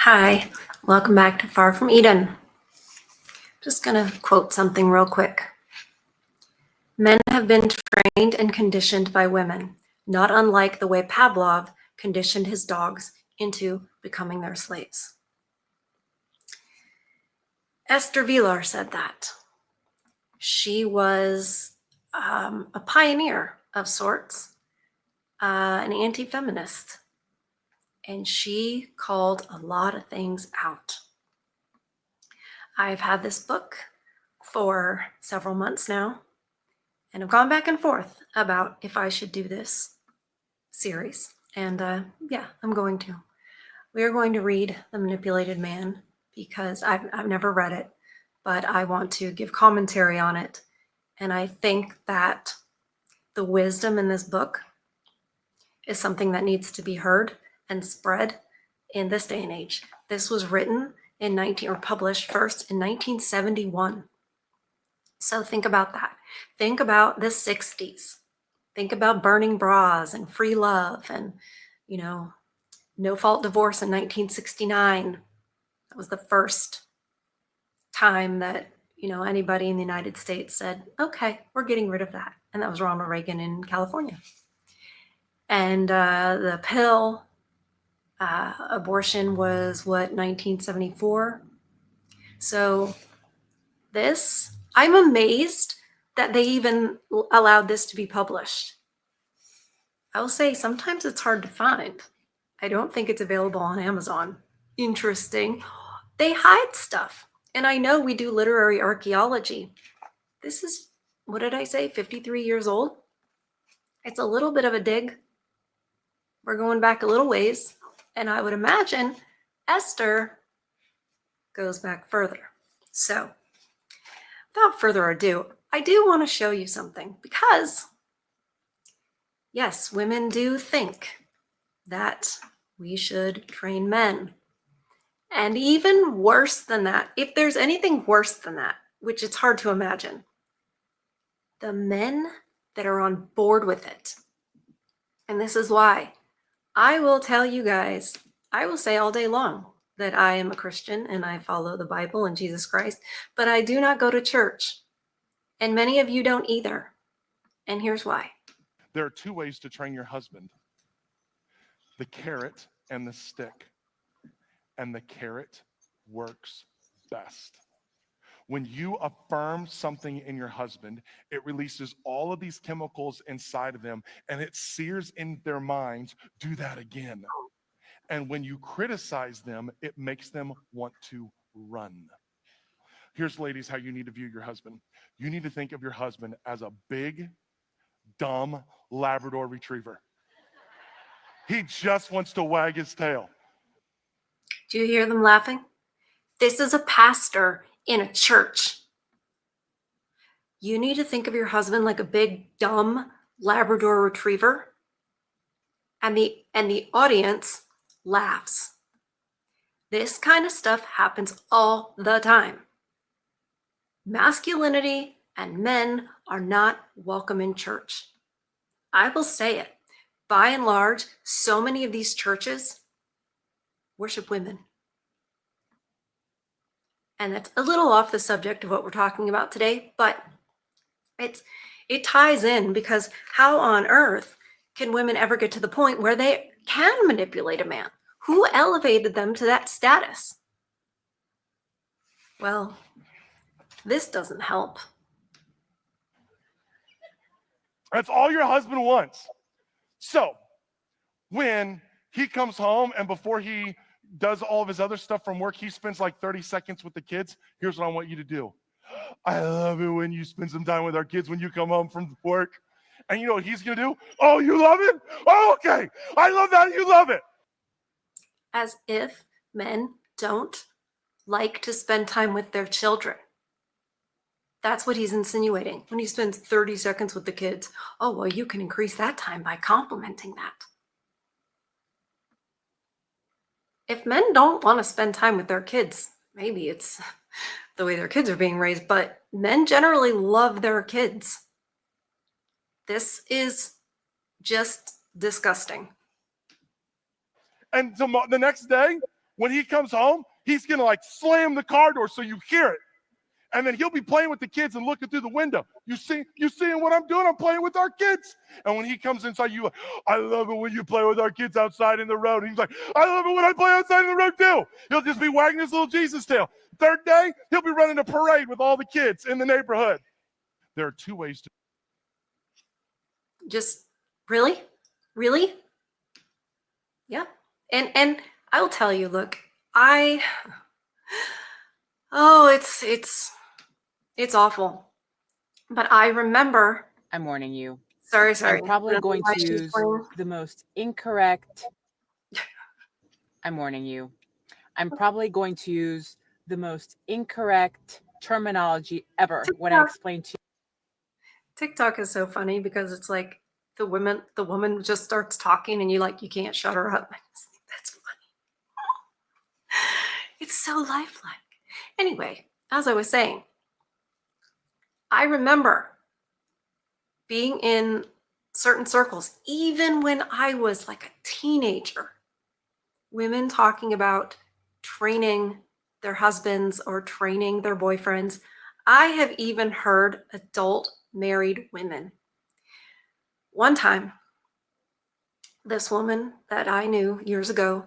Hi, welcome back to Far From Eden. Just going to quote something real quick. Men have been trained and conditioned by women, not unlike the way Pavlov conditioned his dogs into becoming their slaves. Esther Vilar said that. She was a pioneer of sorts, an anti-feminist, and she called a lot of things out. I've had this book for several months now, and I've gone back and forth about if I should do this series. And yeah, I'm going to. We are going to read The Manipulated Man because I've never read it, but I want to give commentary on it. And I think that the wisdom in this book is something that needs to be heard and spread in this day and age. This was written published first in 1971. So think about that. Think about the 60s. Think about burning bras and free love and, no fault divorce in 1969. That was the first time that, anybody in the United States said, okay, we're getting rid of that. And that was Ronald Reagan in California. And the pill abortion was 1974. So I'm amazed that they even allowed this to be published. I will say sometimes it's hard to find. I don't think it's available on Amazon. Interesting. They hide stuff. And I know we do literary archaeology. This is, what did I say, 53 years old? It's a little bit of a dig. We're going back a little ways. And I would imagine Esther goes back further. So, without further ado, I do want to show you something because, yes, women do think that we should train men. And even worse than that, if there's anything worse than that, which it's hard to imagine, the men that are on board with it. And this is why I will tell you guys, I will say all day long that I am a Christian and I follow the Bible and Jesus Christ, but I do not go to church. And many of you don't either. And here's why. There are two ways to train your husband: the carrot and the stick. And the carrot works best. When you affirm something in your husband, it releases all of these chemicals inside of them and it sears in their minds, do that again. And when you criticize them, it makes them want to run. Here's, ladies, how you need to view your husband. You need to think of your husband as a big, dumb Labrador retriever. He just wants to wag his tail. Do you hear them laughing? This is a pastor in a church. You need to think of your husband like a big, dumb Labrador retriever. And the audience laughs. This kind of stuff happens all the time. Masculinity and men are not welcome in church. I will say it. By and large, so many of these churches worship women. And that's a little off the subject of what we're talking about today, but it ties in, because how on earth can women ever get to the point where they can manipulate a man? Who elevated them to that status? Well, this doesn't help. That's all your husband wants. So when he comes home and before he does all of his other stuff from work, he spends like 30 seconds with the kids. Here's what I want you to do. I love it when you spend some time with our kids when you come home from work. And you know what he's going to do? Oh, you love it? Oh, okay. I love that. You love it. As if men don't like to spend time with their children. That's what he's insinuating. When he spends 30 seconds with the kids, oh, well, you can increase that time by complimenting that. If men don't want to spend time with their kids, maybe it's the way their kids are being raised, but men generally love their kids. This is just disgusting. And the next day, When he comes home, he's going to like slam the car door so you hear it. And then he'll be playing with the kids and looking through the window. You seeing what I'm doing? I'm playing with our kids. And when he comes inside, you like, I love it when you play with our kids outside in the road. And he's like, I love it when I play outside in the road too. He'll just be wagging his little Jesus tail. Third day, he'll be running a parade with all the kids in the neighborhood. There are two ways to. Just really? Really? Yeah. And I'll tell you, look, it's awful. But I remember. I'm warning you. Sorry. I'm probably going Why to she's use playing. the most incorrect. I'm warning you. I'm probably going to use the most incorrect terminology ever when I explain to you. TikTok is so funny because it's like the woman just starts talking and you can't shut her up. I just think that's funny. It's so lifelike. Anyway, as I was saying, I remember being in certain circles, even when I was like a teenager, women talking about training their husbands or training their boyfriends. I have even heard adult married women. One time, this woman that I knew years ago,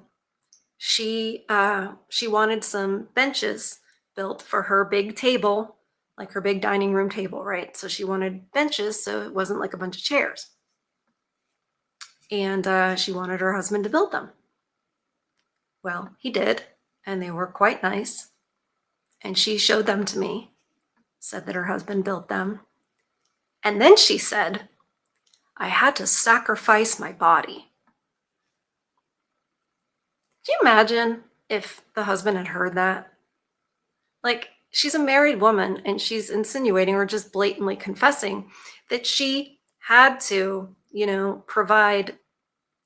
she wanted some benches built for her big table, like her big dining room table, right? So she wanted benches so it wasn't like a bunch of chairs. And she wanted her husband to build them. Well, he did, and they were quite nice. And she showed them to me, said that her husband built them. And then she said, I had to sacrifice my body. Can you imagine if the husband had heard that? Like, she's a married woman and she's insinuating or just blatantly confessing that she had to, provide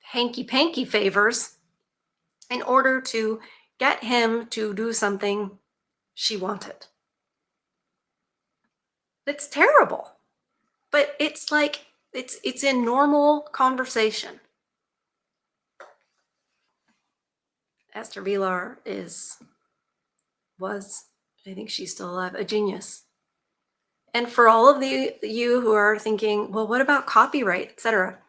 hanky-panky favors in order to get him to do something she wanted. It's terrible. But it's like, it's in normal conversation. Esther Vilar was, I think she's still alive, a genius. And for all of you who are thinking, well, what about copyright, etc.?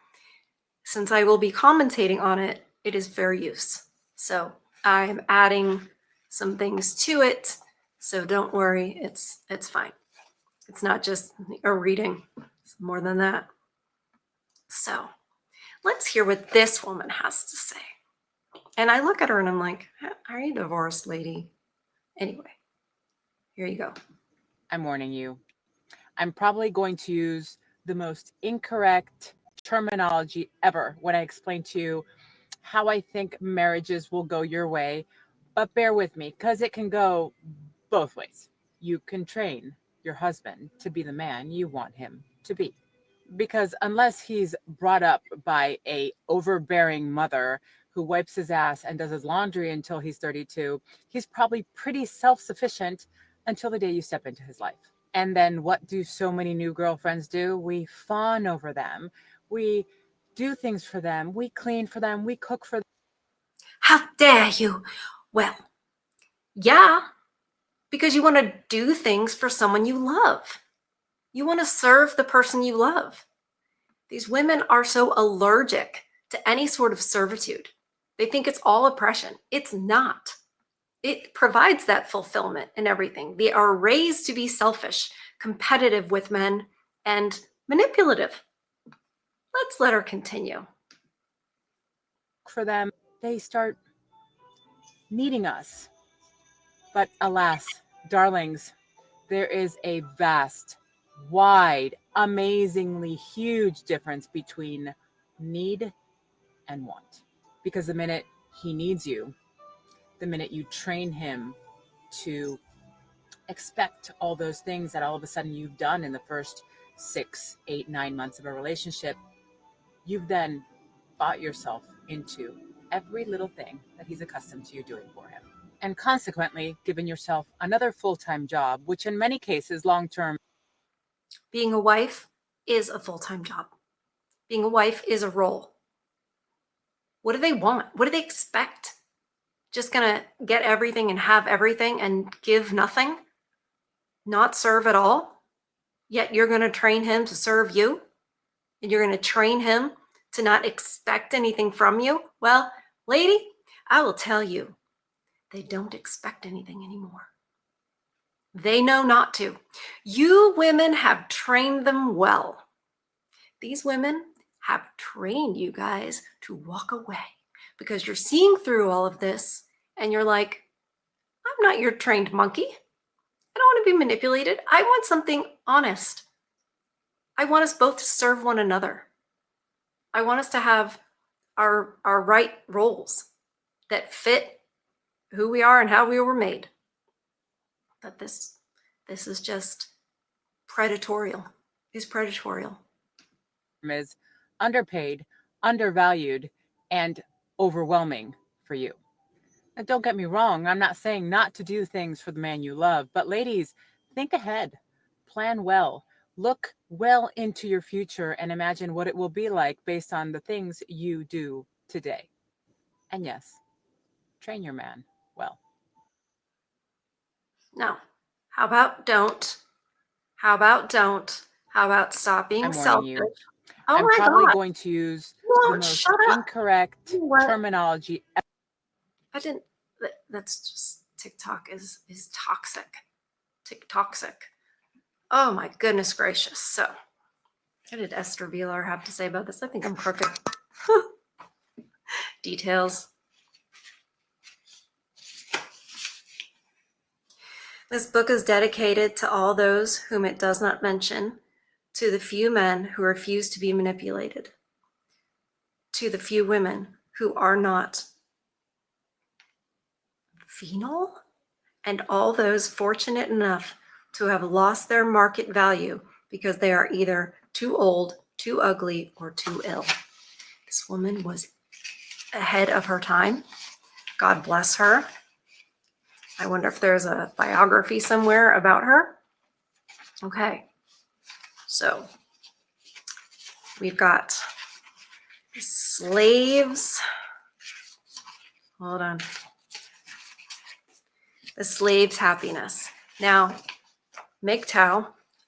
Since I will be commentating on it, it is fair use. So I'm adding some things to it. So don't worry, it's fine. It's not just a reading, it's more than that. So let's hear what this woman has to say. And I look at her and I'm like, are you divorced, lady? Anyway, here you go. I'm warning you. I'm probably going to use the most incorrect terminology ever when I explain to you how I think marriages will go your way. But bear with me, because it can go both ways. You can train your husband to be the man you want him to be. Because unless he's brought up by a overbearing mother who wipes his ass and does his laundry until he's 32, he's probably pretty self-sufficient until the day you step into his life. And then what do so many new girlfriends do? We fawn over them. We do things for them. We clean for them. We cook for them. How dare you? Well, yeah, because you want to do things for someone you love. You want to serve the person you love. These women are so allergic to any sort of servitude. They think it's all oppression. It's not. It provides that fulfillment and everything. They are raised to be selfish, competitive with men, and manipulative. Let's let her continue. For them, they start needing us. But alas, darlings, there is a vast, wide, amazingly huge difference between need and want. Because the minute he needs you, the minute you train him to expect all those things that all of a sudden you've done in the first 6, 8, 9 months of a relationship, you've then bought yourself into every little thing that he's accustomed to you doing for him. And consequently, given yourself another full-time job, which in many cases, long-term. Being a wife is a full-time job. Being a wife is a role. What do they want? What do they expect? just going to get everything and have everything and give nothing, not serve at all, yet you're going to train him to serve you, and you're going to train him to not expect anything from you? Well, lady, I will tell you, they don't expect anything anymore. They know not to. You women have trained them well. These women have trained you guys to walk away because you're seeing through all of this and you're like, I'm not your trained monkey. I don't want to be manipulated. I want something honest. I want us both to serve one another. I want us to have our right roles that fit who we are and how we were made. But this is just predatorial. It's predatorial. Is underpaid, undervalued, and overwhelming for you. And don't get me wrong, I'm not saying not to do things for the man you love, but ladies, think ahead, plan well, look well into your future, and imagine what it will be like based on the things you do today. And yes, train your man well. No. How about don't? How about don't? How about stop being I'm warning selfish? you. Oh I'm my probably God. going to use You the won't most shut up. incorrect You know what? terminology. I didn't. That's just TikTok is toxic. TikToxic. Oh my goodness gracious. So, what did Esther Vilar have to say about this? I think I'm crooked. Details. This book is dedicated to all those whom it does not mention, to the few men who refuse to be manipulated, to the few women who are not venal, and all those fortunate enough to have lost their market value because they are either too old, too ugly, or too ill. This woman was ahead of her time. God bless her. I wonder if there's a biography somewhere about her. Okay, so we've got slaves. Hold on. The slave's happiness. Now, MGTOW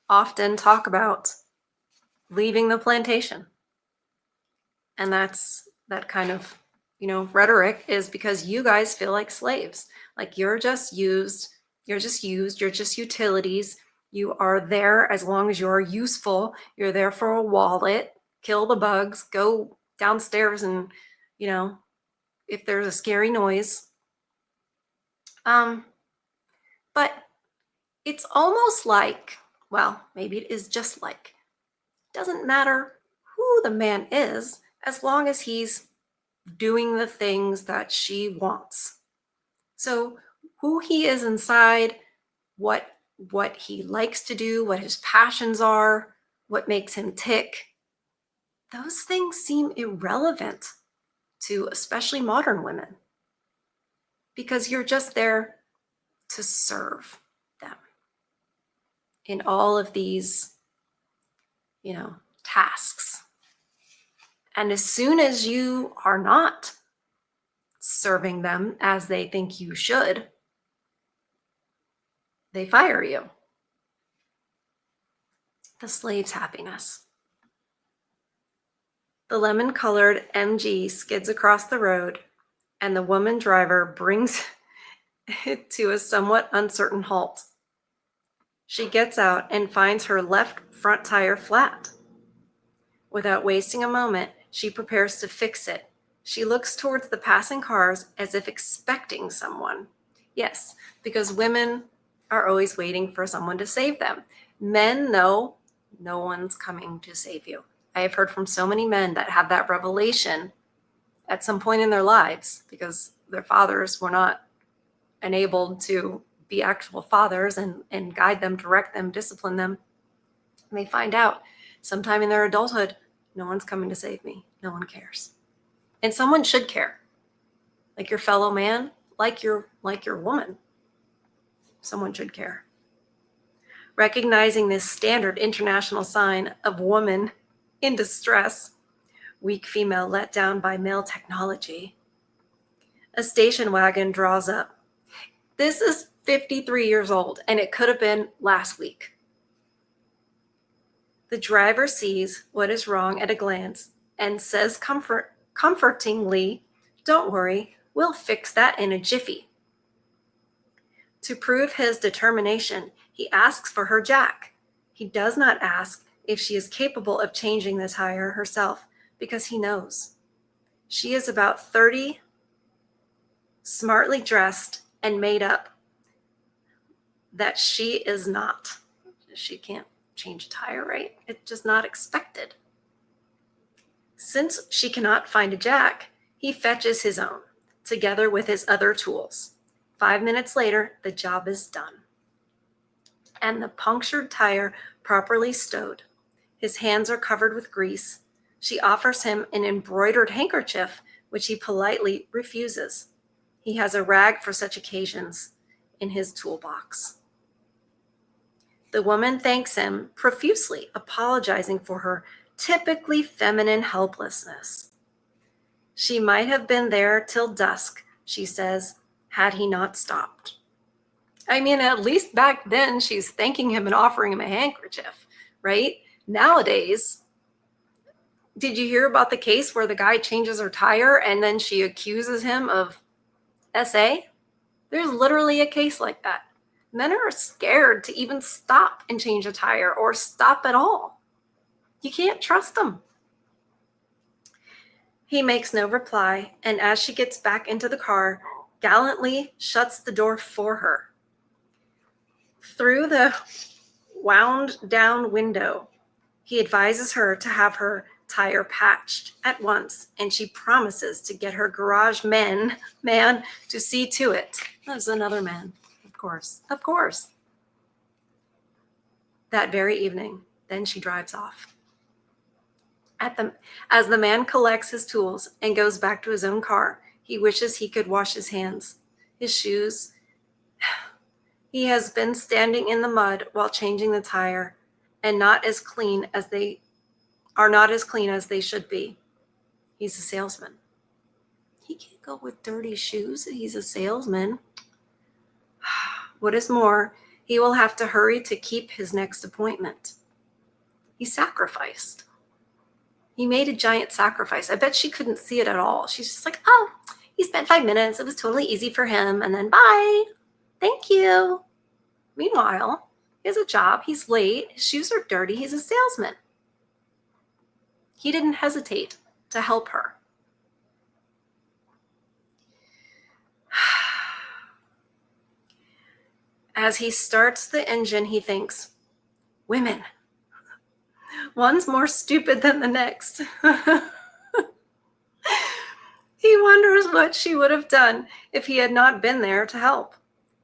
often talk about leaving the plantation. And that's that kind of, rhetoric is because you guys feel like slaves. Like you're just used, you're just utilities. You are there as long as you're useful. You're there for a wallet, kill the bugs, go downstairs and, if there's a scary noise. But it's almost like, well, maybe it is just like, doesn't matter who the man is as long as he's doing the things that she wants. So who he is inside, what he likes to do, what his passions are, what makes him tick, those things seem irrelevant to especially modern women because you're just there to serve them in all of these, tasks. And as soon as you are not serving them as they think you should, they fire you. The slave's happiness. The lemon-colored MG skids across the road, and the woman driver brings it to a somewhat uncertain halt. She gets out and finds her left front tire flat. Without wasting a moment, she prepares to fix it. She looks towards the passing cars as if expecting someone. Yes, because women are always waiting for someone to save them. Men know no one's coming to save you. I have heard from so many men that have that revelation at some point in their lives because their fathers were not enabled to be actual fathers and guide them, direct them, discipline them. And they find out sometime in their adulthood, no one's coming to save me. No one cares. And someone should care. Like your fellow man, like your woman. Someone should care. Recognizing this standard international sign of woman in distress, weak female let down by male technology, A station wagon draws up. This is 53 years old, and it could have been last week. The driver sees what is wrong at a glance and says comfortingly, "Don't worry, we'll fix that in a jiffy." To prove his determination, he asks for her jack. He does not ask if she is capable of changing the tire herself because he knows. She is about 30, smartly dressed and made up, that she is not. She can't change a tire, right? It's just not expected. Since she cannot find a jack, he fetches his own, together with his other tools. 5 minutes later, the job is done, and the punctured tire properly stowed. His hands are covered with grease. She offers him an embroidered handkerchief, which he politely refuses. He has a rag for such occasions in his toolbox. The woman thanks him profusely, apologizing for her typically feminine helplessness. She might have been there till dusk, she says, had he not stopped. I mean, at least back then she's thanking him and offering him a handkerchief, right? Nowadays, did you hear about the case where the guy changes her tire and then she accuses him of SA? There's literally a case like that. Men are scared to even stop and change a tire or stop at all. You can't trust them. He makes no reply, and as she gets back into the car, gallantly shuts the door for her. Through the wound down window, he advises her to have her tire patched at once, and she promises to get her garage man to see to it. There's another man, of course. That very evening, then she drives off. As the man collects his tools and goes back to his own car, he wishes he could wash his hands, his shoes. He has been standing in the mud while changing the tire, and not as clean as they should be. He's a salesman. He can't go with dirty shoes. He's a salesman. What is more, he will have to hurry to keep his next appointment. He sacrificed. He made a giant sacrifice. I bet she couldn't see it at all. She's just like, oh, he spent 5 minutes. It was totally easy for him. And then bye. Thank you. Meanwhile, he has a job. He's late. His shoes are dirty. He's a salesman. He didn't hesitate to help her. As he starts the engine, he thinks, women. One's more stupid than the next. He wonders what she would have done if he had not been there to help.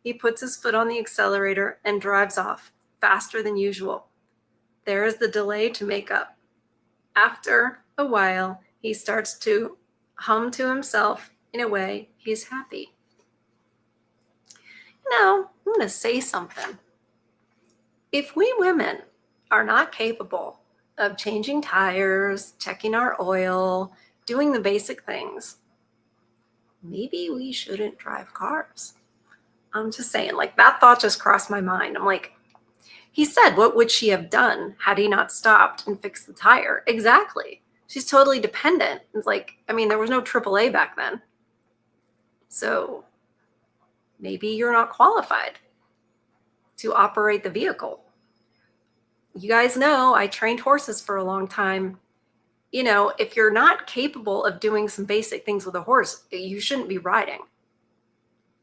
He puts his foot on the accelerator and drives off, faster than usual. There is the delay to make up. After a while, he starts to hum to himself. In a way, he's happy. Now, I'm going to say something. If we women are not capable of changing tires, checking our oil, doing the basic things, maybe we shouldn't drive cars. I'm just saying, like, that thought just crossed my mind. I'm like, he said, what would she have done had he not stopped and fixed the tire? Exactly. She's totally dependent. It's like, I mean, there was no AAA back then. So maybe you're not qualified to operate the vehicle. You guys know I trained horses for a long time. You know, if you're not capable of doing some basic things with a horse, you shouldn't be riding.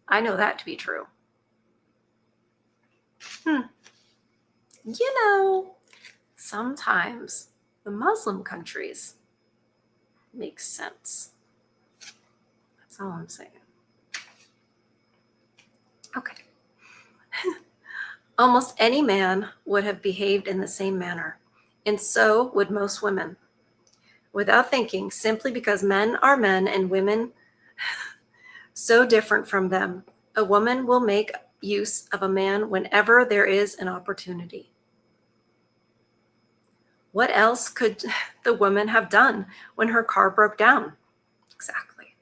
I know that to be true. You know, sometimes the Muslim countries make sense. That's all I'm saying. Okay. Almost any man would have behaved in the same manner, and so would most women. Without thinking, simply because men are men and women so different from them, a woman will make use of a man whenever there is an opportunity. What else could the woman have done when her car broke down? Exactly.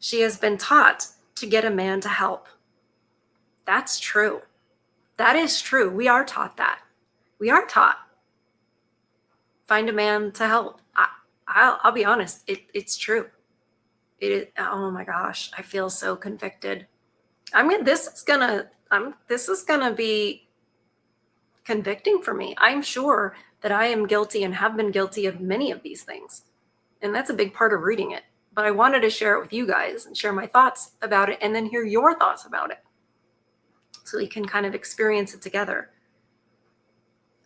She has been taught to get a man to help. That's true. That is true. We are taught that. We are taught. Find a man to help. I'll be honest. It's true. It is. Oh my gosh, I feel so convicted. This is gonna be convicting for me. I'm sure that I am guilty and have been guilty of many of these things. And that's a big part of reading it. But I wanted to share it with you guys and share my thoughts about it and then hear your thoughts about it so we can kind of experience it together.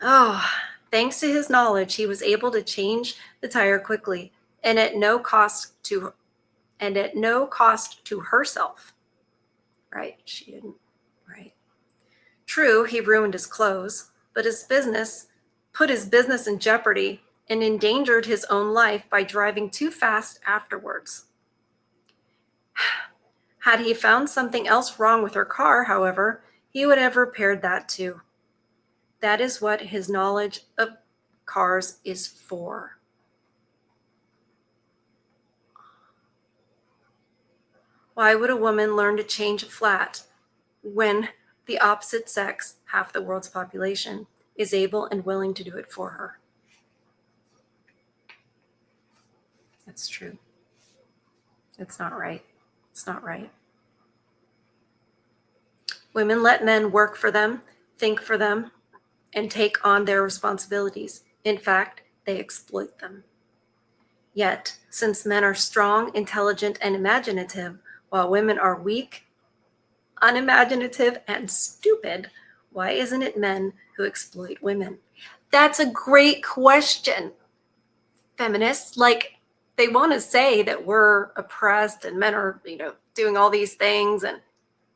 Oh, thanks to his knowledge, he was able to change the tire quickly and at no cost to herself. Right? She didn't. Right. True, he ruined his clothes, but put his business in jeopardy and endangered his own life by driving too fast afterwards. Had he found something else wrong with her car, however, he would have repaired that too. That is what his knowledge of cars is for. Why would a woman learn to change a flat when the opposite sex, half the world's population, is able and willing to do it for her? That's true. It's not right. It's not right. Women let men work for them, think for them, and take on their responsibilities. In fact, they exploit them. Yet, since men are strong, intelligent, and imaginative, while women are weak, unimaginative, and stupid, why isn't it men who exploit women? That's a great question. Feminists, they want to say that we're oppressed and men are, doing all these things. And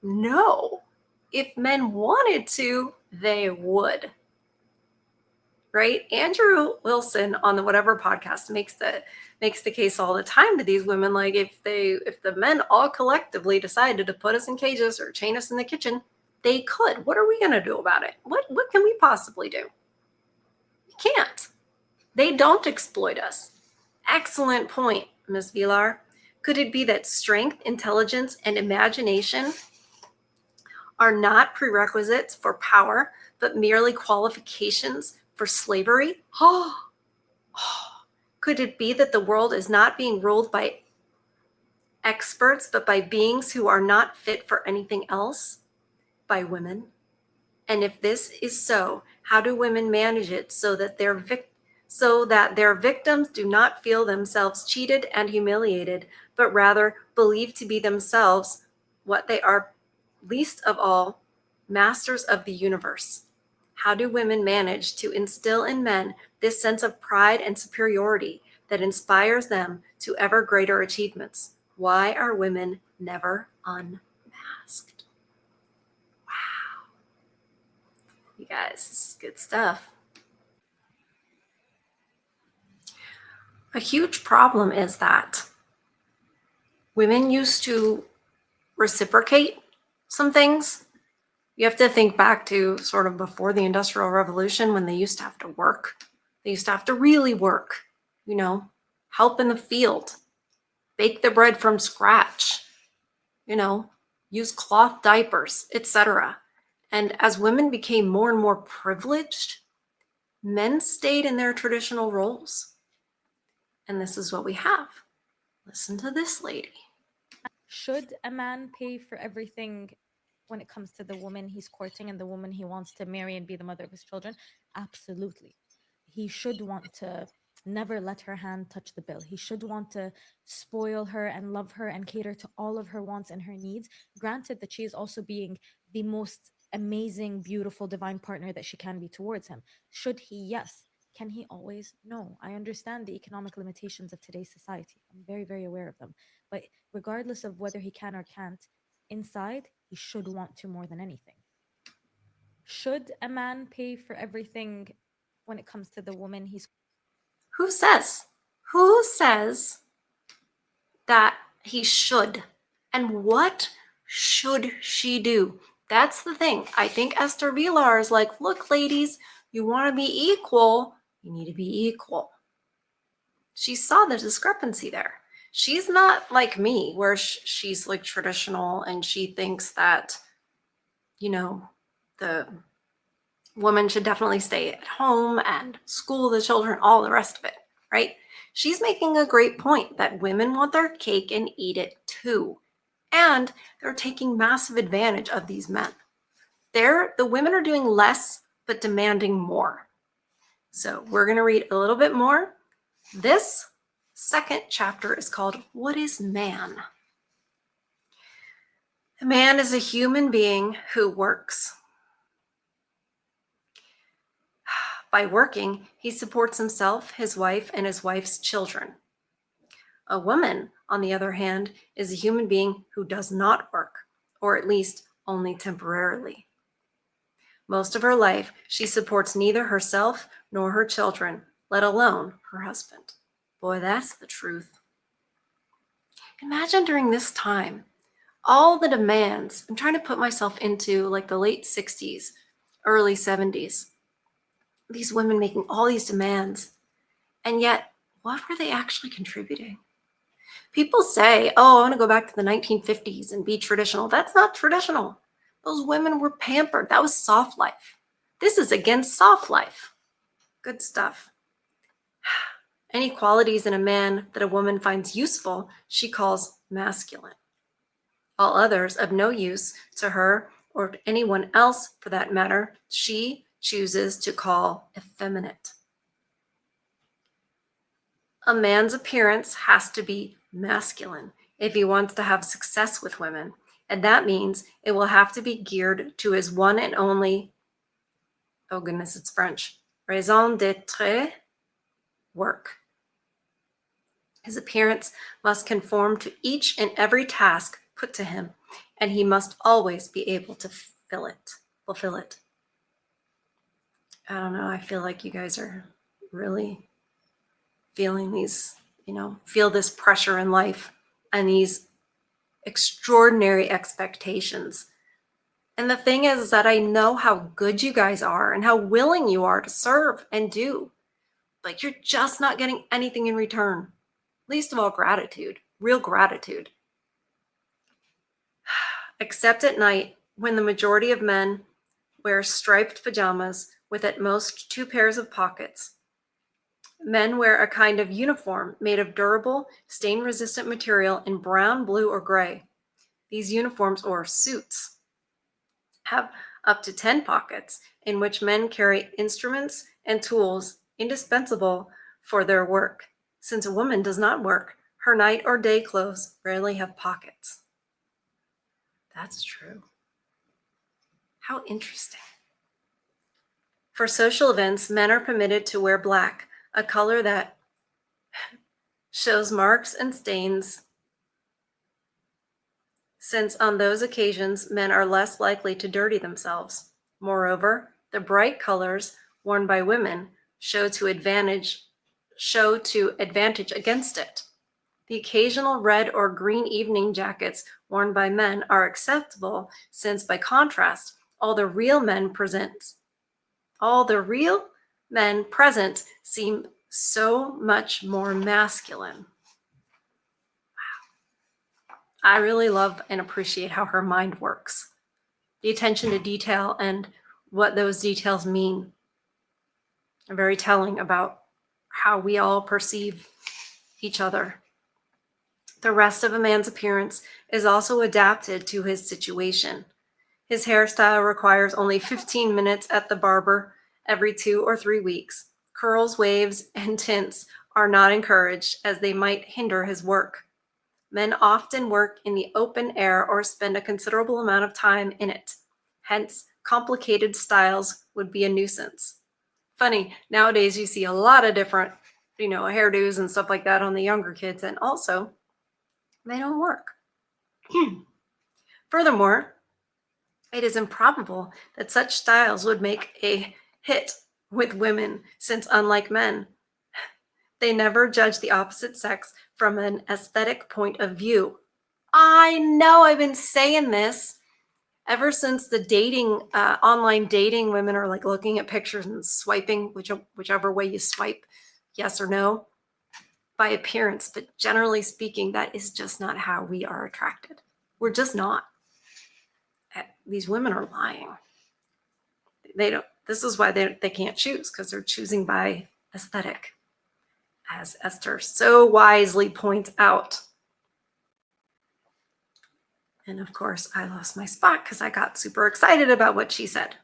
no, if men wanted to, they would. Right? Andrew Wilson on the Whatever podcast makes the case all the time to these women. Like if the men all collectively decided to put us in cages or chain us in the kitchen, they could. What are we going to do about it? What can we possibly do? We can't. They don't exploit us. Excellent point, Ms. Villar. Could it be that strength, intelligence, and imagination are not prerequisites for power, but merely qualifications for slavery? Could it be that the world is not being ruled by experts, but by beings who are not fit for anything else? By women? And if this is so, how do women manage it so that their victims do not feel themselves cheated and humiliated, but rather believe to be themselves what they are, least of all, masters of the universe? How do women manage to instill in men this sense of pride and superiority that inspires them to ever greater achievements? Why are women never unmasked? Wow. You guys, this is good stuff. A huge problem is that women used to reciprocate some things. You have to think back to sort of before the Industrial Revolution when they used to have to work. They used to have to really work, help in the field, bake the bread from scratch, use cloth diapers, etc. And as women became more and more privileged, men stayed in their traditional roles. And this is what we have. Listen to this lady. Should a man pay for everything when it comes to the woman he's courting and the woman he wants to marry and be the mother of his children? Absolutely. He should want to never let her hand touch the bill. He should want to spoil her and love her and cater to all of her wants and her needs. Granted that she is also being the most amazing, beautiful, divine partner that she can be towards him. Should he? Yes. Can he always? No. I understand the economic limitations of today's society. I'm very, very aware of them. But regardless of whether he can or can't, inside, he should want to more than anything. Should a man pay for everything when it comes to the woman he's... Who says? Who says that he should? And what should she do? That's the thing. I think Esther Vilar is like, look, ladies, you want to be equal, you need to be equal. She saw the discrepancy there. She's not like me, where she's like traditional and she thinks that, the woman should definitely stay at home and school the children, all the rest of it, right? She's making a great point that women want their cake and eat it too. And they're taking massive advantage of these men. The women are doing less, but demanding more. So we're going to read a little bit more. This second chapter is called What is Man? A man is a human being who works. By working, he supports himself, his wife, and his wife's children. A woman, on the other hand, is a human being who does not work, or at least only temporarily. Most of her life, she supports neither herself nor her children, let alone her husband. Boy, that's the truth. Imagine during this time, all the demands. I'm trying to put myself into like the late 60s, early 70s. These women making all these demands. And yet, what were they actually contributing? People say, oh, I want to go back to the 1950s and be traditional. That's not traditional. Those women were pampered. That was soft life. This is against soft life. Good stuff. Any qualities in a man that a woman finds useful, she calls masculine. All others of no use to her or anyone else for that matter, she chooses to call effeminate. A man's appearance has to be masculine if he wants to have success with women, and that means it will have to be geared to his one and only, oh goodness, it's French, raison d'être, work. His appearance must conform to each and every task put to him, and he must always be able to fulfill it. I don't know, I feel like you guys are really feeling these, feel this pressure in life and these extraordinary expectations. And the thing is that I know how good you guys are and how willing you are to serve and do, but you're just not getting anything in return. Least of all, gratitude, real gratitude. Except at night, when the majority of men wear striped pajamas with at most 2 pairs of pockets. Men wear a kind of uniform made of durable, stain-resistant material in brown, blue, or gray. These uniforms, or suits, have up to 10 pockets in which men carry instruments and tools indispensable for their work. Since a woman does not work, her night or day clothes rarely have pockets. That's true. How interesting. For social events, men are permitted to wear black, a color that shows marks and stains, since on those occasions men are less likely to dirty themselves. Moreover, the bright colors worn by women show to advantage against it. The occasional red or green evening jackets worn by men are acceptable, since by contrast, all the real men present seem so much more masculine. Wow. I really love and appreciate how her mind works. The attention to detail and what those details mean are very telling about how we all perceive each other. The rest of a man's appearance is also adapted to his situation. His hairstyle requires only 15 minutes at the barber every 2 or 3 weeks. Curls, waves, and tints are not encouraged, as they might hinder his work. Men often work in the open air or spend a considerable amount of time in it. Hence, complicated styles would be a nuisance. Funny, nowadays you see a lot of different, hairdos and stuff like that on the younger kids, and also, they don't work. Furthermore, it is improbable that such styles would make a hit with women, since unlike men, they never judge the opposite sex from an aesthetic point of view. I know, I've been saying this ever since the online dating. Women are like looking at pictures and swiping, whichever way you swipe, yes or no. by appearance, but generally speaking, that is just not how we are attracted. We're just not. These women are lying. They don't. This is why they can't choose, because they're choosing by aesthetic, as Esther so wisely points out. And of course, I lost my spot because I got super excited about what she said.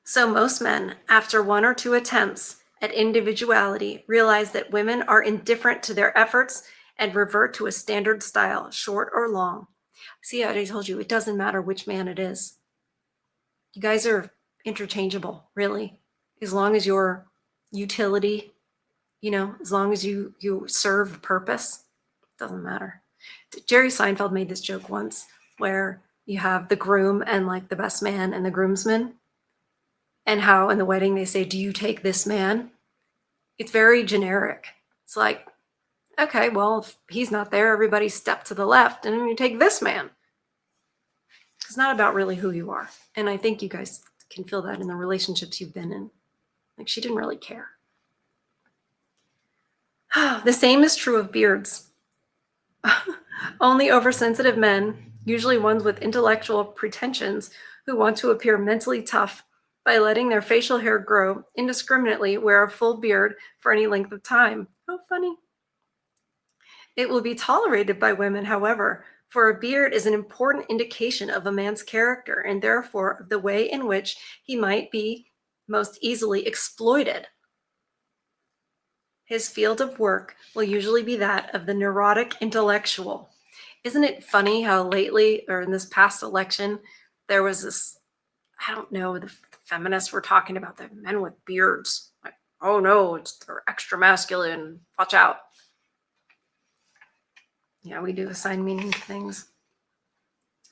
So most men, after 1 or 2 attempts at individuality, realize that women are indifferent to their efforts and revert to a standard style, short or long. See, I already told you, it doesn't matter which man it is. You guys are interchangeable, really. As long as your utility, as long as you serve a purpose, doesn't matter. Jerry Seinfeld made this joke once where you have the groom and like the best man and the groomsman, and how in the wedding they say, "Do you take this man?" It's very generic. It's like, okay, well, if he's not there, everybody step to the left and you take this man. It's not about really who you are. And I think you guys can feel that in the relationships you've been in. Like, she didn't really care. The same is true of beards. Only oversensitive men, usually ones with intellectual pretensions, who want to appear mentally tough by letting their facial hair grow indiscriminately, wear a full beard for any length of time. How funny. It will be tolerated by women, however, for a beard is an important indication of a man's character and therefore of the way in which he might be most easily exploited. His field of work will usually be that of the neurotic intellectual. Isn't it funny how lately, or in this past election, there was this, I don't know, the feminists were talking about the men with beards. Like, oh no, they're extra masculine. Watch out. Yeah, we do assign meaning to things.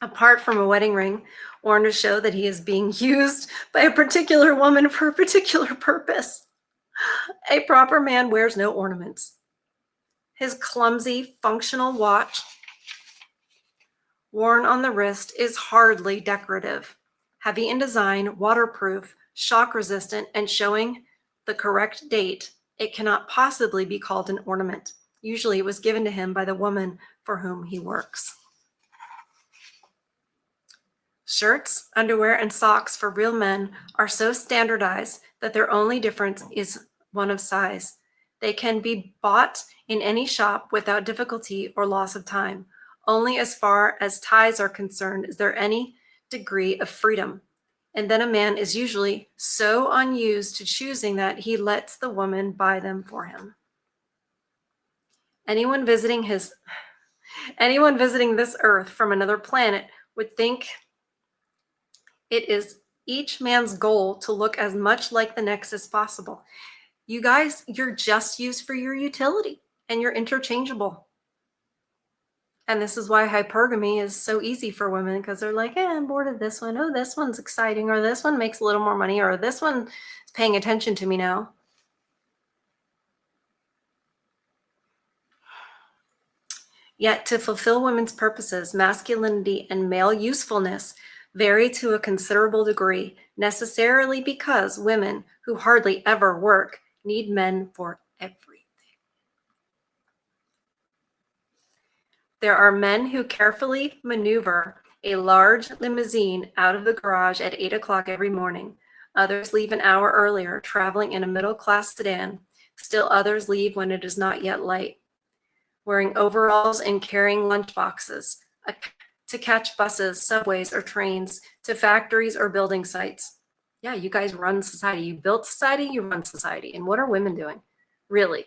Apart from a wedding ring, worn to show that he is being used by a particular woman for a particular purpose, a proper man wears no ornaments. His clumsy, functional watch worn on the wrist is hardly decorative. Heavy in design, waterproof, shock resistant, and showing the correct date, it cannot possibly be called an ornament. Usually it was given to him by the woman for whom he works. Shirts, underwear, and socks for real men are so standardized that their only difference is one of size. They can be bought in any shop without difficulty or loss of time. Only as far as ties are concerned is there any degree of freedom. And then a man is usually so unused to choosing that he lets the woman buy them for him. Anyone visiting this earth from another planet would think it is each man's goal to look as much like the next as possible. You guys, you're just used for your utility and you're interchangeable. And this is why hypergamy is so easy for women, because they're like, I'm bored of this one. Oh, this one's exciting, or this one makes a little more money, or this one is paying attention to me now. Yet to fulfill women's purposes, masculinity and male usefulness vary to a considerable degree, necessarily because women who hardly ever work need men for everything. There are men who carefully maneuver a large limousine out of the garage at 8 o'clock every morning. Others leave an hour earlier, traveling in a middle-class sedan. Still others leave when it is not yet light, wearing overalls and carrying lunch boxes to catch buses, subways, or trains to factories or building sites. Yeah, you guys run society. You build society, you run society. And what are women doing? Really?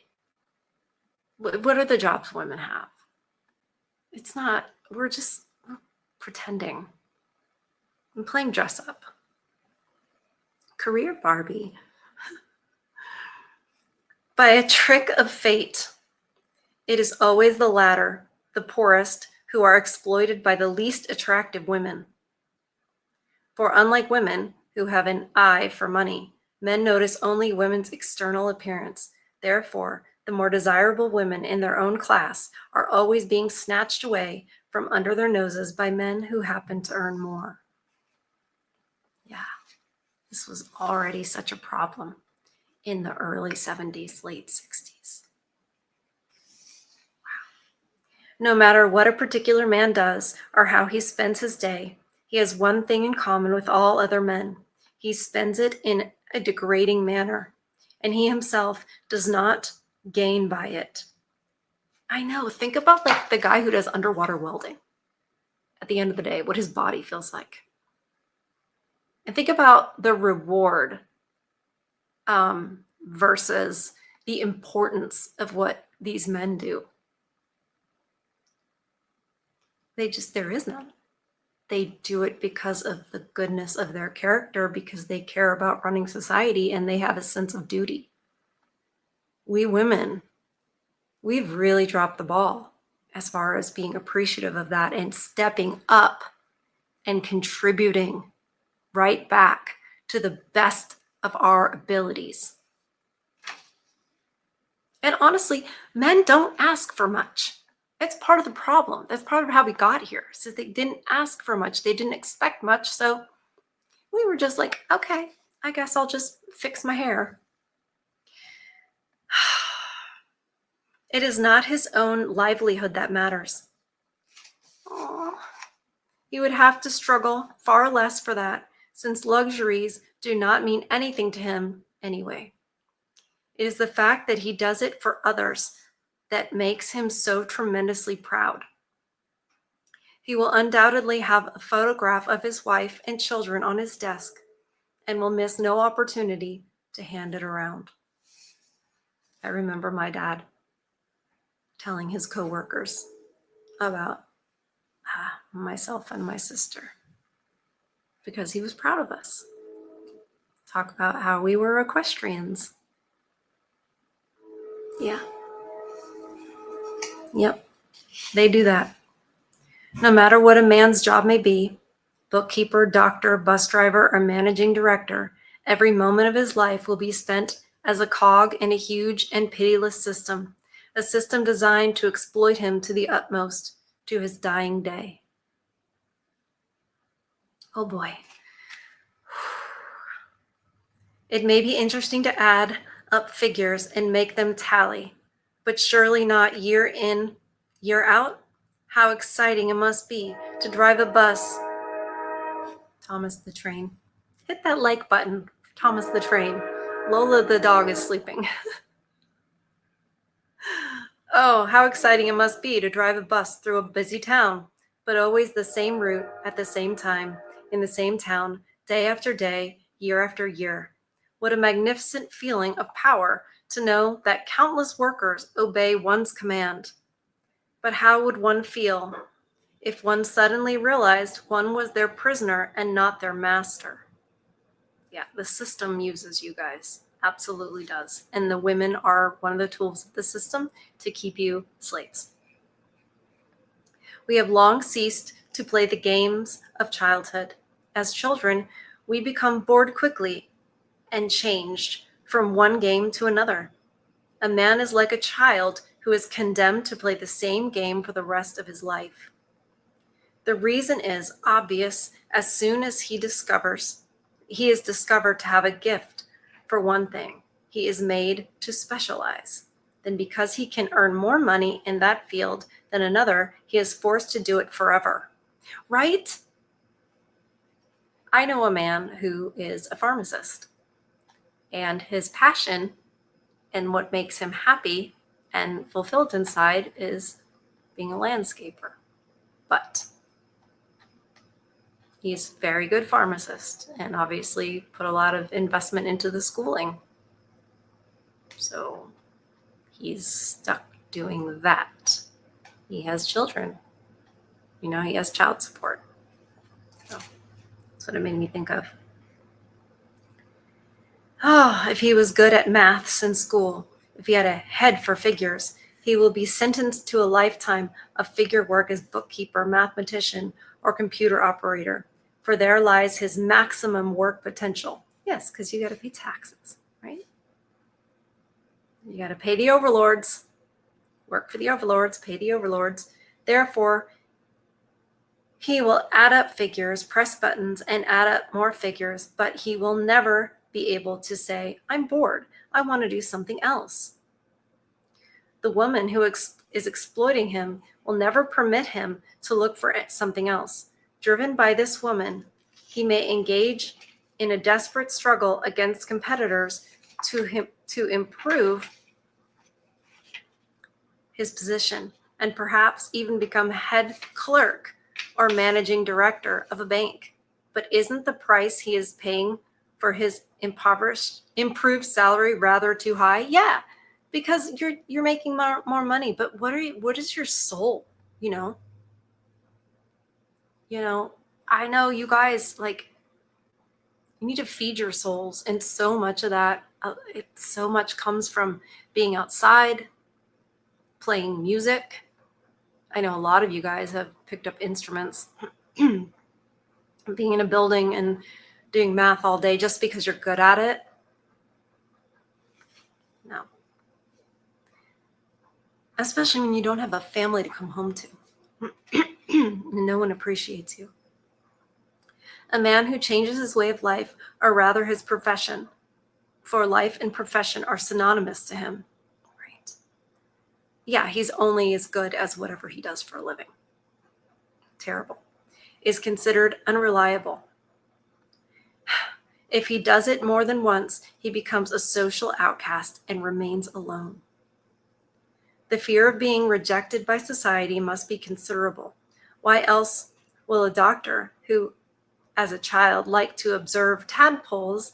What are the jobs women have? It's not, we're pretending. I'm playing dress up. Career Barbie. By a trick of fate, it is always the latter, the poorest, who are exploited by the least attractive women. For unlike women, who have an eye for money, men notice only women's external appearance. Therefore, the more desirable women in their own class are always being snatched away from under their noses by men who happen to earn more. Yeah, this was already such a problem. in the early 70s, late 60s. No matter what a particular man does or how he spends his day, he has one thing in common with all other men. He spends it in a degrading manner, and he himself does not gain by it. I know, think about like the guy who does underwater welding. At the end of the day, what his body feels like. And think about the reward versus the importance of what these men do. There is none. They do it because of the goodness of their character, because they care about running society and they have a sense of duty. We women, we've really dropped the ball as far as being appreciative of that and stepping up and contributing right back to the best of our abilities. And honestly, men don't ask for much. That's part of the problem. That's part of how we got here. So they didn't ask for much. They didn't expect much. So we were just like, okay, I guess I'll just fix my hair. It is not his own livelihood that matters. Aww. He would have to struggle far less for that, since luxuries do not mean anything to him anyway. It is the fact that he does it for others that makes him so tremendously proud. He will undoubtedly have a photograph of his wife and children on his desk and will miss no opportunity to hand it around. I remember my dad telling his coworkers about myself and my sister because he was proud of us. Talk about how we were equestrians. Yeah. Yep. They do that. No matter what a man's job may be, bookkeeper, doctor, bus driver, or managing director, every moment of his life will be spent as a cog in a huge and pitiless system, a system designed to exploit him to the utmost, to his dying day. Oh boy. It may be interesting to add up figures and make them tally, but surely not year in, year out. How exciting it must be to drive a bus. Thomas the Train. Hit that like button, Thomas the Train. Lola the dog is sleeping. Oh, how exciting it must be to drive a bus through a busy town, but always the same route at the same time, in the same town, day after day, year after year. What a magnificent feeling of power to know that countless workers obey one's command. But how would one feel if one suddenly realized one was their prisoner and not their master? Yeah, the system uses you guys. Absolutely does. And the women are one of the tools of the system to keep you slaves. We have long ceased to play the games of childhood. As children, we become bored quickly and changed from one game to another. A man is like a child who is condemned to play the same game for the rest of his life. The reason is obvious as soon as he is discovered to have a gift. For one thing, he is made to specialize. Then because he can earn more money in that field than another, he is forced to do it forever. Right? I know a man who is a pharmacist, and his passion and what makes him happy and fulfilled inside is being a landscaper. But he's a very good pharmacist and obviously put a lot of investment into the schooling. So he's stuck doing that. He has children. He has child support. So that's what it made me think of. Oh, if he was good at maths in school, if he had a head for figures, he will be sentenced to a lifetime of figure work as bookkeeper, mathematician, or computer operator. For there lies his maximum work potential. Yes, because you got to pay taxes, right? You got to pay the overlords, work for the overlords, pay the overlords. Therefore, he will add up figures, press buttons, and add up more figures, but he will never be able to say, I'm bored. I want to do something else. The woman who is exploiting him will never permit him to look for something else. Driven by this woman, he may engage in a desperate struggle against competitors to improve his position and perhaps even become head clerk or managing director of a bank. But isn't the price he is paying for his improved salary rather too high? Yeah, because you're making more money. But what is your soul? You know, I know you guys, like, you need to feed your souls, and so much of that, so much comes from being outside, playing music. I know a lot of you guys have picked up instruments. Being in a building and doing math all day just because you're good at it. No. Especially when you don't have a family to come home to. No one appreciates you. A man who changes his way of life, or rather his profession, for life and profession are synonymous to him. Right. Yeah, he's only as good as whatever he does for a living. Terrible. Is considered unreliable. If he does it more than once, he becomes a social outcast and remains alone. The fear of being rejected by society must be considerable. Why else will a doctor who, as a child, liked to observe tadpoles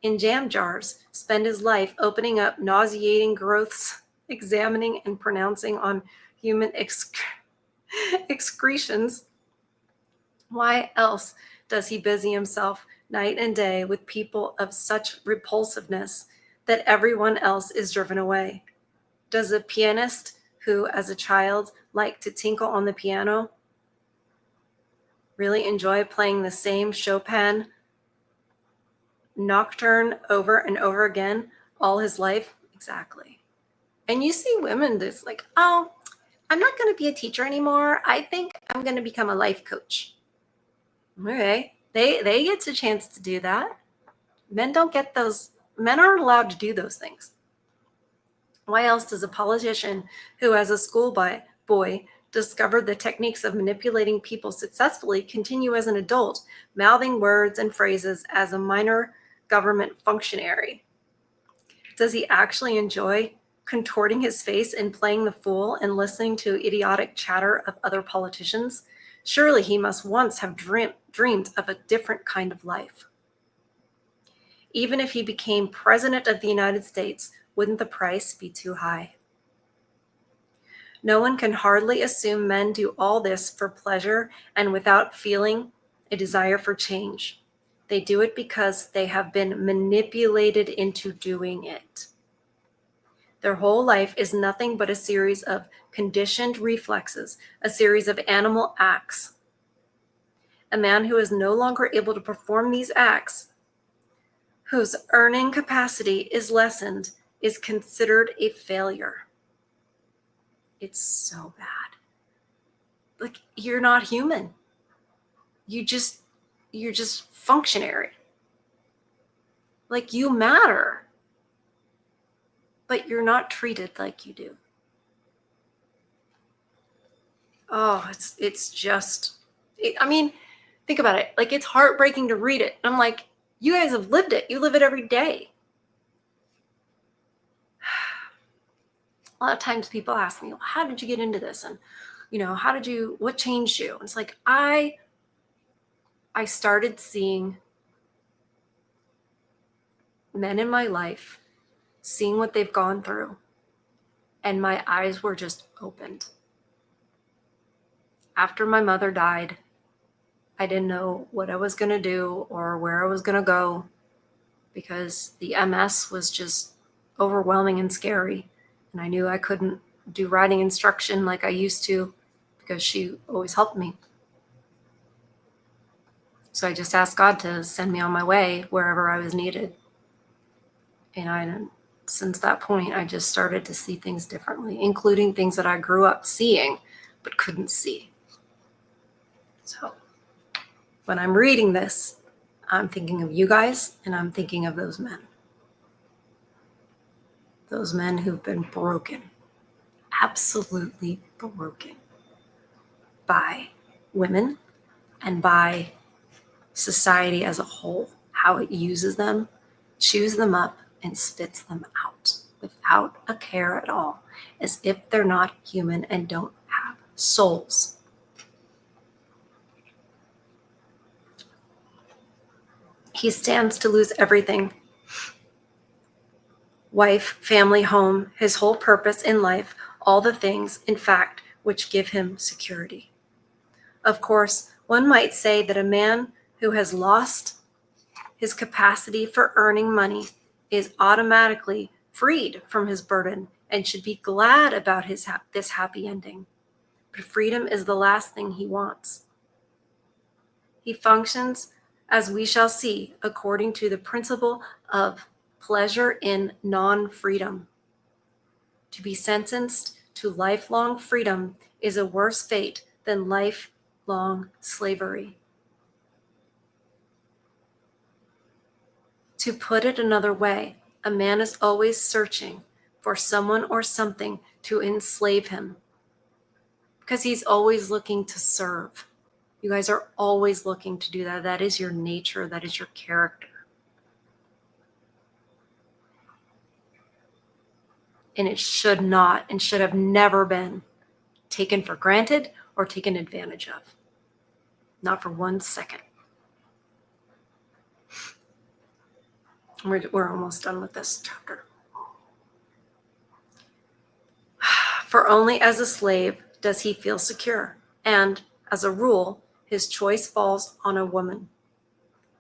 in jam jars spend his life opening up nauseating growths, examining and pronouncing on human excretions? Why else does he busy himself night and day with people of such repulsiveness that everyone else is driven away? Does a pianist who, as a child, liked to tinkle on the piano really enjoy playing the same Chopin nocturne over and over again all his life? Exactly. And you see women that's like, oh, I'm not going to be a teacher anymore. I think I'm going to become a life coach. Okay. They get a chance to do that. Men don't get those. Men aren't allowed to do those things. Why else does a politician who, as a schoolboy, discovered the techniques of manipulating people successfully continue as an adult, mouthing words and phrases as a minor government functionary? Does he actually enjoy contorting his face and playing the fool and listening to idiotic chatter of other politicians? Surely he must once have dreamed of a different kind of life. Even if he became president of the United States, wouldn't the price be too high? No one can hardly assume men do all this for pleasure and without feeling a desire for change. They do it because they have been manipulated into doing it. Their whole life is nothing but a series of conditioned reflexes, a series of animal acts. A man who is no longer able to perform these acts, whose earning capacity is lessened, is considered a failure. It's so bad. Like, you're not human. You're just functionary. Like, you matter, but you're not treated like you do. Oh, it's just, I mean, think about it. Like, it's heartbreaking to read it. I'm like, you guys have lived it. You live it every day. A lot of times people ask me, well, how did you get into this? And, what changed you? And it's like, I started seeing men in my life, seeing what they've gone through, and my eyes were just opened. After my mother died, I didn't know what I was going to do or where I was going to go because the MS was just overwhelming and scary. And I knew I couldn't do writing instruction like I used to because she always helped me. So I just asked God to send me on my way wherever I was needed. And since that point, I just started to see things differently, including things that I grew up seeing but couldn't see. So when I'm reading this, I'm thinking of you guys and I'm thinking of those men. those men who've been broken, absolutely broken by women and by society as a whole, how it uses them, chews them up, and spits them out without a care at all, as if they're not human and don't have souls. He stands to lose everything: wife, family, home, his whole purpose in life, all the things, in fact, which give him security. Of course, one might say that a man who has lost his capacity for earning money is automatically freed from his burden and should be glad about this happy ending. But freedom is the last thing he wants. He functions, as we shall see, according to the principle of pleasure in non-freedom. To be sentenced to lifelong freedom is a worse fate than lifelong slavery. To put it another way, a man is always searching for someone or something to enslave him because he's always looking to serve. You guys are always looking to do that. That is your nature. That is your character. And it should not and should have never been taken for granted or taken advantage of. Not for 1 second. We're almost done with this chapter. For only as a slave does he feel secure, and, as a rule, his choice falls on a woman.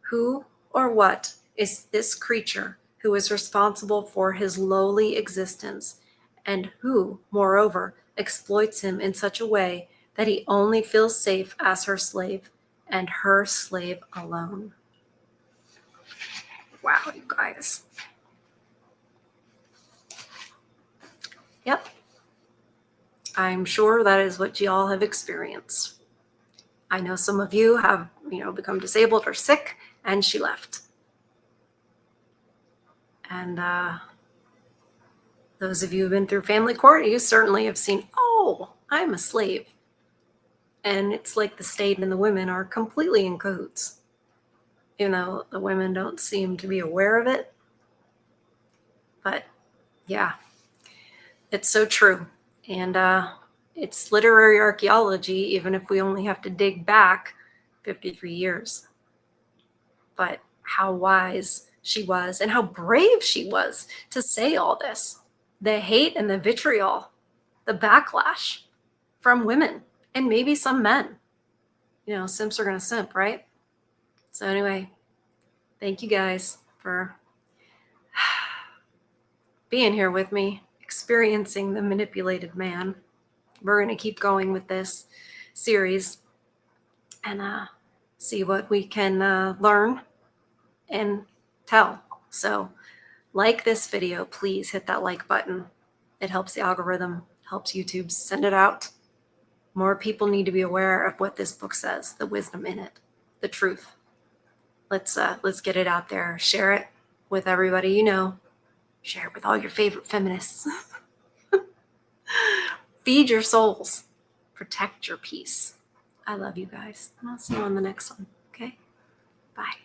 Who or what is this creature who is responsible for his lowly existence, and who, moreover, exploits him in such a way that he only feels safe as her slave, and her slave alone? Wow, you guys. Yep. I'm sure that is what y'all have experienced. I know some of you have, become disabled or sick, and she left. And those of you who've been through family court, you certainly have seen, oh, I'm a slave. And it's like the state and the women are completely in cahoots. Even though the women don't seem to be aware of it. But yeah, it's so true. And it's literary archaeology, even if we only have to dig back 53 years. But how wise she was and how brave she was to say all this. The hate and the vitriol, the backlash from women and maybe some men. Simps are going to simp, right? So anyway, thank you guys for being here with me, experiencing the manipulated man. We're going to keep going with this series and see what we can learn and tell. So like this video, please hit that like button. It helps the algorithm, helps YouTube send it out. More people need to be aware of what this book says, the wisdom in it, the truth. Let's get it out there. Share it with everybody you know. Share it with all your favorite feminists. Feed your souls. Protect your peace. I love you guys. And I'll see you on the next one. Okay? Bye.